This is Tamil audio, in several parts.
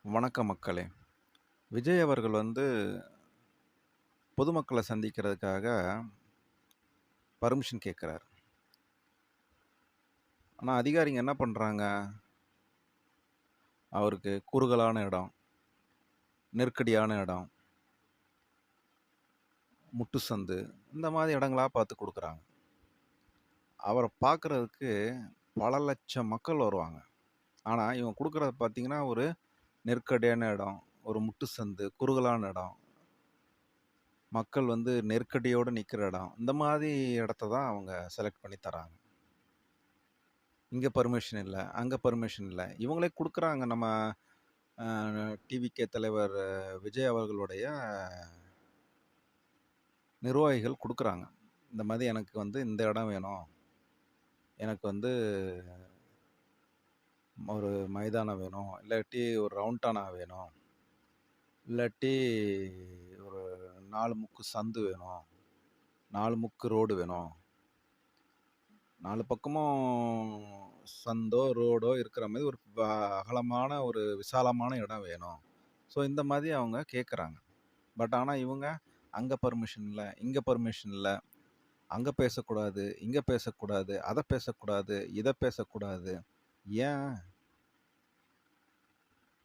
வணக்கம் மக்களே! விஜய் அவர்கள் பொதுமக்கள சந்திக்கிறதுக்காக பர்மிஷன் கேட்குறாரு. ஆனா அதிகாரிங்க என்ன பண்றாங்க, அவருக்கு குறுகலான இடம், நெருக்கடியான இடம், முட்டு சந்து இந்த மாரி இடங்களா பார்த்து குடுக்குறாங்க. அவர பார்க்கறதுக்கு பல லட்சம் மக்கள் வருவாங்க. ஆனா இவங்க குடுக்குறது பார்த்தீங்கன்னா, ஒரு நெருக்கடியான இடம், ஒரு முட்டு சந்து, குறுகலான இடம், மக்கள் நெருக்கடியோட நிக்கிற இடம், இந்த மாரி இடத்த தான் அவங்க செலக்ட் பண்ணி தராங்க. இங்க பர்மிஷன் இல்ல, அங்க பர்மிஷன் இல்ல. இவங்களே குடுக்குறாங்க. நம்ம அ டிவிகே தலைவர் விஜய் அவர்களுடைய நிர்வாகிகள் குடுக்குறாங்க. இந்த மாரி எனக்கு இந்த இடம் வேணும். எனக்கு ஒரு மைதானம் வேணும். இல்லாட்டி ஒரு ரவுண்டானா வேணும். இல்லாட்டி ஒரு 4 முக்கு சந்து வேணும். 4 முக்கு ரோடு வேணும். 4 பக்கமும் சந்தோ, ரோடோ இருக்கிற மாரி ஒரு அகலமான ஒரு விசாலமான இடம் வேணும். ஸோ இந்த மாரி அவங்க கேட்குறாங்க. பட் ஆனா இவங்க அங்க பர்மிஷன் இல்ல, இங்க பர்மிஷன் இல்ல. அங்க பேசக்கூடாது, இங்க பேசக்கூடாது, அத பேசக்கூடாது, இத பேசக்கூடாது. ஏன்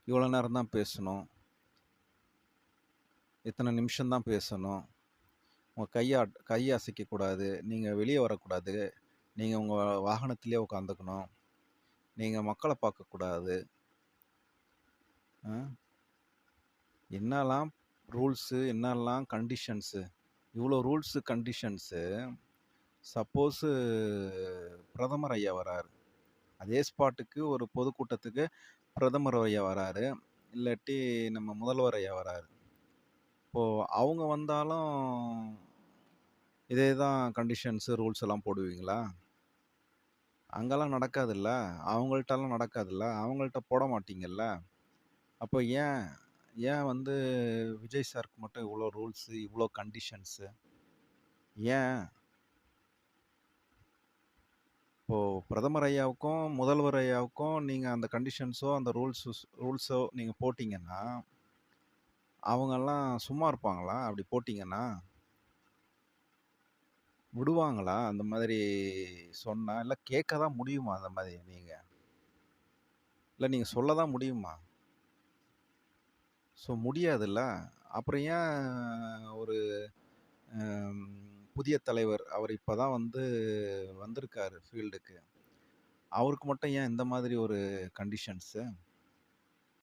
இவ்வளோ நேரம் தான் பேசணும்? இத்தன நிமிஷம் தான் பேசணும். உங்க கைய அசைக்கக்கூடாது. நீங்க வெளிய வரக்கூடாது. நீங்க உங்க வாகனத்திலேயே உட்காந்துக்கணும். நீங்க மக்கள பார்க்கக்கூடாது. அ என்னலாம் ரூல்ஸு, என்னலாம் கண்டிஷன்ஸு. இவ்வளோ ரூல்ஸு, கண்டிஷன்ஸு. சப்போஸு பிரதமர் ஐயா வராரு. அதே ஸ்பாட்டுக்கு ஒரு பொதுக்கூட்டத்துக்கு பிரதமர் ஐயா வராரு. இல்லாட்டி நம்ம முதல்வர் ஐயா வராரு. இப்போ அவங்க வந்தாலும் இதே தான் கண்டிஷன்ஸு, ரூல்ஸ் எல்லாம் போடுவீங்களா? அங்கலாம் நடக்காதுல்ல. அவங்கள்ட்டலாம் நடக்காதுல்ல. அவங்கள்ட்ட போட மாட்டீங்கல்ல. அப்போ ஏன் ஏன் விஜய் சாருக்கு மட்டும் இவ்ளோ ரூல்ஸு, இவ்ளோ கண்டிஷன்ஸு? ஏன்? இப்போ பிரதமர் ஐயாவுக்கும், முதல்வர் ஐயாவுக்கும் நீங்க அந்த கண்டிஷன்ஸோ, அந்த ரூல்ஸோ நீங்க போட்டீங்கன்னா, அவங்கலாம் சும்மா இருப்பாங்களா? அப்படி போட்டீங்கன்னா? விடுவாங்களா? அந்த மாதிரி சொன்னா? இல்ல கேட்க தான் முடியுமா அந்த மாரி நீங்க? இல்ல நீங்க சொல்ல தான் முடியுமா? ஸோ முடியாதுல்ல. அப்புறம் ஏன் ஒரு அம் புதிய தலைவர், அவர் இப்ப தான் வந்திருக்காரு ஃபீல்டுக்கு. அவருக்கு மட்டும் ஏன் இந்த மாதிரி ஒரு கண்டிஷன்ஸு?